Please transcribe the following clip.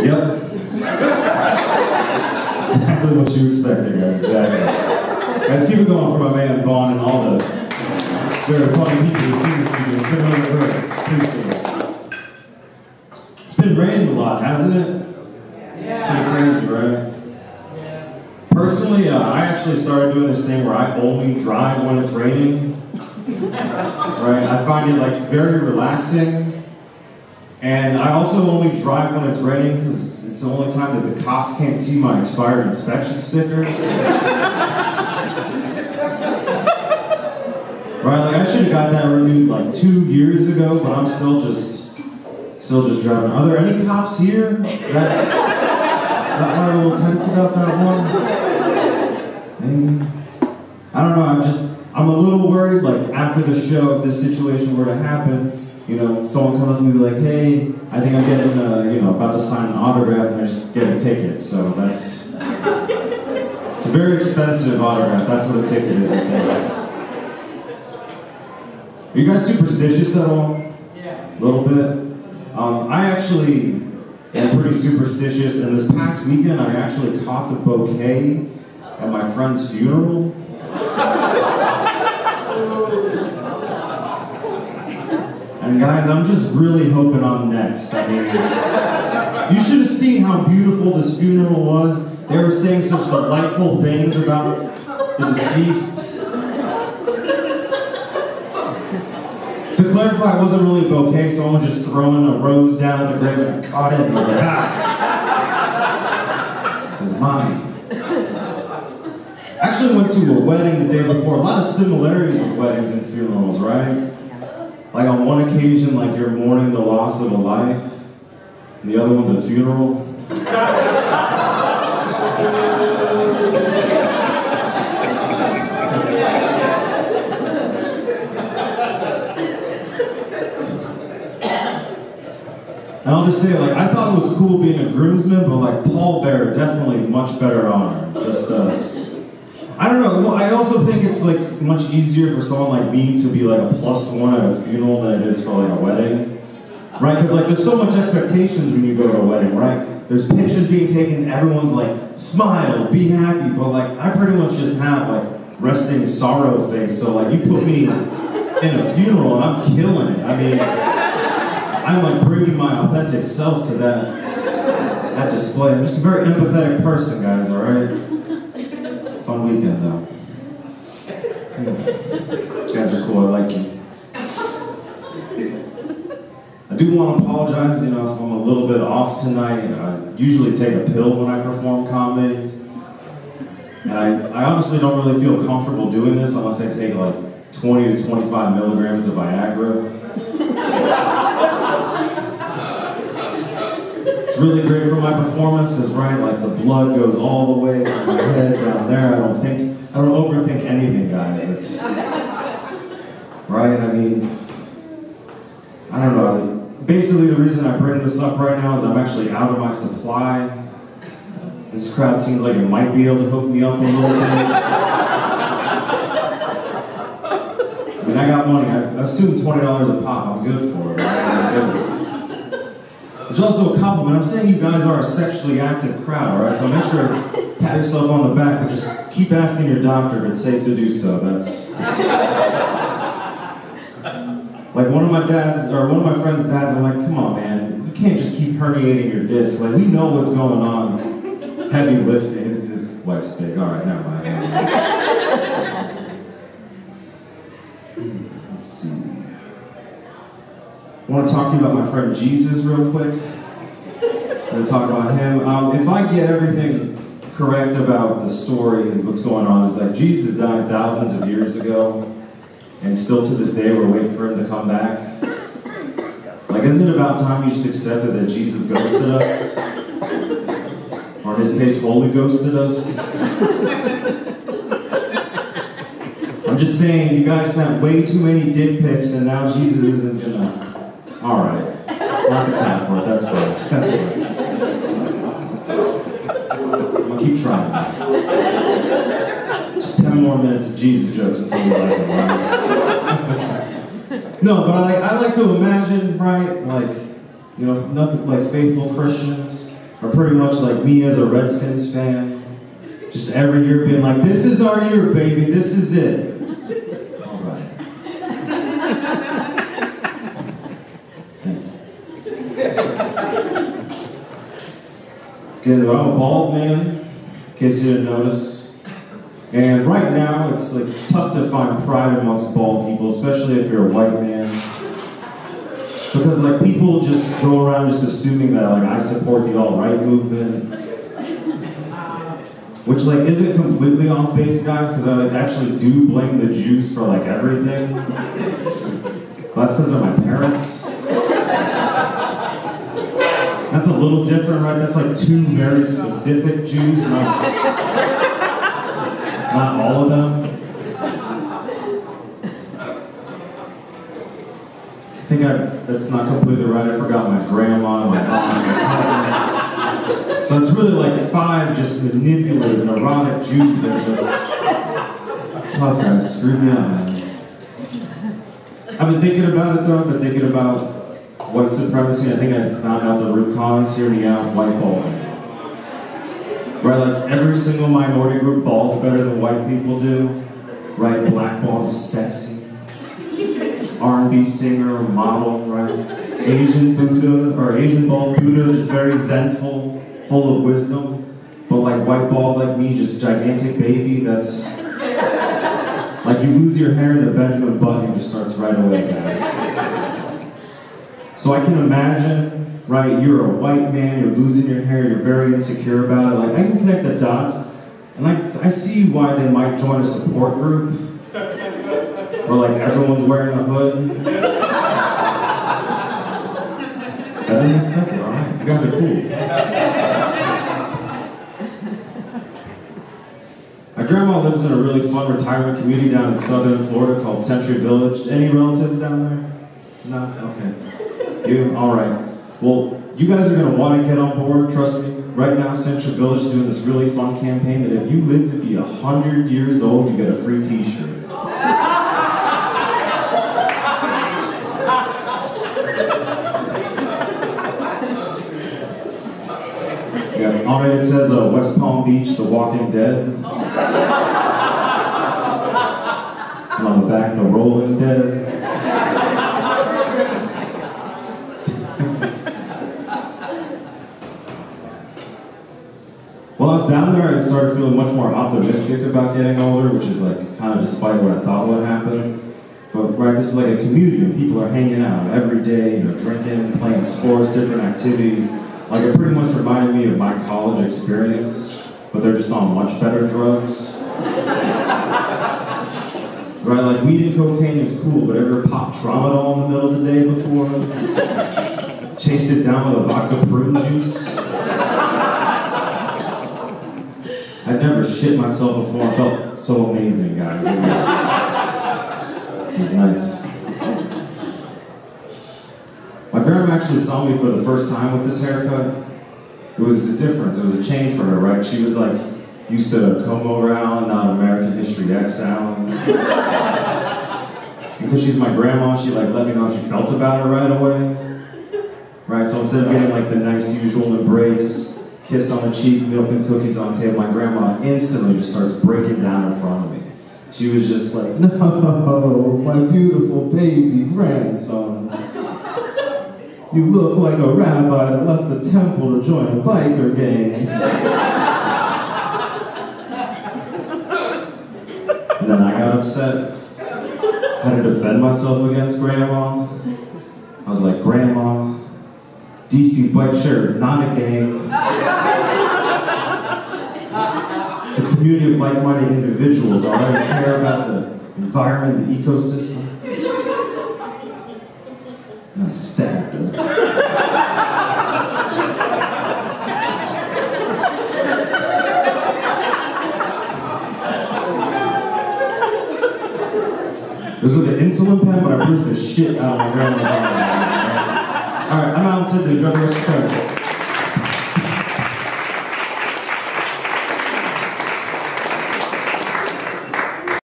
Yep. Exactly what you expected, guys. Exactly. Guys, keep it going for my man Vaughn and all the very funny people who see this video. It's been really great. Appreciate it. It's been raining a lot, hasn't it? Yeah. Pretty crazy, right? Yeah. Personally, I actually started doing this thing where I only drive when it's raining. Right? I find it like very relaxing. And I also only drive when it's raining because it's the only time that the cops can't see my expired inspection stickers. Right, like I should have got that renewed like 2 years ago, but I'm still just driving. Are there any cops here? Is that why I'm a little tense about that one? Maybe. I don't know, I'm a little worried, like after the show, if this situation were to happen, you know, someone comes up to me and be like, hey, I think I'm getting, about to sign an autograph and I just get a ticket. So it's a very expensive autograph. That's what a ticket is, I think. Are you guys superstitious at all? Yeah. A little bit? I actually am pretty superstitious, and this past weekend I actually caught the bouquet at my friend's funeral. And guys, I'm just really hoping I'm next. I mean, you should have seen how beautiful this funeral was. They were saying such delightful things about the deceased. To clarify, it wasn't really a bouquet, someone just throwing a rose down the grave and caught it and was like, this is mine. I actually went to a wedding the day before. A lot of similarities with weddings and funerals, right? Like on one occasion, like you're mourning the loss of a life, and the other one's a funeral. And I'll just say, like, I thought it was cool being a groomsman, but like pallbearer, definitely much better honor. Just, I don't know, well, I also think it's like much easier for someone like me to be like a +1 at a funeral than it is for like a wedding. Right? Because like there's so much expectations when you go to a wedding, right? There's pictures being taken, everyone's like, smile, be happy, but like I pretty much just have like resting sorrow face, so like you put me in a funeral and I'm killing it. I mean, I'm like bringing my authentic self to that display. I'm just a very empathetic person, guys, alright? Fun weekend, though. Thanks. You guys are cool, I like you. I do want to apologize, if I'm a little bit off tonight. I usually take a pill when I perform comedy. And I honestly don't really feel comfortable doing this unless I take like 20 to 25 milligrams of Viagra. It's really great for my performance because, right, like the blood goes all the way from my head down there. I don't overthink anything, guys. It's right. I mean, I don't know. Basically, the reason I bring this up right now is I'm actually out of my supply. This crowd seems like it might be able to hook me up a little bit. I mean, I got money. I assume $20 a pop. I'm good for it. Right? I'm good. Which is also a compliment. I'm saying you guys are a sexually active crowd, alright? So make sure to pat yourself on the back, but just keep asking your doctor if it's safe to do so. That's like one of my friend's dads. I'm like, come on, man, you can't just keep herniating your disc. Like, we know what's going on. Heavy lifting. His wife's big. All right, never mind. Let's see. I want to talk to you about my friend Jesus real quick. I'm going to talk about him. If I get everything correct about the story and what's going on, is like Jesus died thousands of years ago, and still to this day we're waiting for him to come back. Like, isn't it about time you just accepted that Jesus ghosted us? Or in his case, Holy Ghosted us? I'm just saying, you guys sent way too many dick pics, and now Jesus isn't gonna... Alright. Not the clap for it, that's fine. That's fine. I'm gonna keep trying. Just 10 more minutes of Jesus jokes until you like them, right? No, but I like to imagine, right, like, nothing like faithful Christians, are pretty much like me as a Redskins fan. Just every year being like, this is our year, baby, this is it. All right. Let's get into it. I'm a bald man, in case you didn't notice. And right now, it's tough to find pride amongst bald people, especially if you're a white man. Because like people just go around just assuming that like I support the alt-right movement. Which like isn't completely off base, guys, because I like actually do blame the Jews for like everything. That's because of my parents. That's a little different, right? That's like two very specific Jews, not all of them. I think that's not completely right. I forgot my grandma, my mom, my cousin. So it's really like 5 just manipulative, neurotic Jews that just, it's tough, guys. Screw me up, man. I've been thinking about it though. I've been thinking about white supremacy. I think I found out the root cause. Hear me out. White balding. Right, like every single minority group balds better than white people do. Right, black bald is sexy. R&B singer, model, right? Asian Buddha, or Asian bald Buddha, just very zenful, full of wisdom. But like white bald like me, just gigantic baby, that's... Like you lose your hair and the Benjamin Button just starts right away, guys. So I can imagine, right, you're a white man, you're losing your hair, you're very insecure about it. Like I can connect the dots, and I see why they might join a support group. Where like everyone's wearing a hood. I didn't expect it, alright. You guys are cool. My grandma lives in a really fun retirement community down in southern Florida called Century Village. Any relatives down there? No? Okay. You? Alright. Well, you guys are going to want to get on board, trust me. Right now, Century Village is doing this really fun campaign that if you live to be 100 years old, you get a free t-shirt. Yeah, on it it says West Palm Beach, The Walking Dead. And on the back, The Rolling Dead. While I was down there, I started feeling much more optimistic about getting older, which is like kind of despite what I thought would happen. But right, this is like a community and people are hanging out every day, you know, drinking, playing sports, different activities. Like it pretty much reminded me of my college experience, but they're just on much better drugs. Right, like weed and cocaine is cool, but ever pop tramadol in the middle of the day before? Chase it down with a vodka prune juice? I've never shit myself before. I felt so amazing, guys. It was nice. My grandma actually saw me for the first time with this haircut. It was a difference. It was a change for her, right? She was like used to comb over Allan, not American History X Allan. Because she's my grandma, she like let me know how she felt about it right away. Right, so instead of getting like the nice usual embrace, kiss on the cheek, milk and cookies on the table, my grandma instantly just starts breaking down in front of me. She was just like, no, my beautiful baby grandson. You look like a rabbi that left the temple to join a biker gang. And then I got upset. I had to defend myself against Grandma. I was like, Grandma, DC Bike Share is not a gang. It's a community of like-minded individuals, all right? Who care about the environment, the ecosystem. And I stabbed her. It was with an insulin pen, but I bruised the shit out of my grandma's arm. All right, I'm Allan Sidley. Enjoy the rest of the show.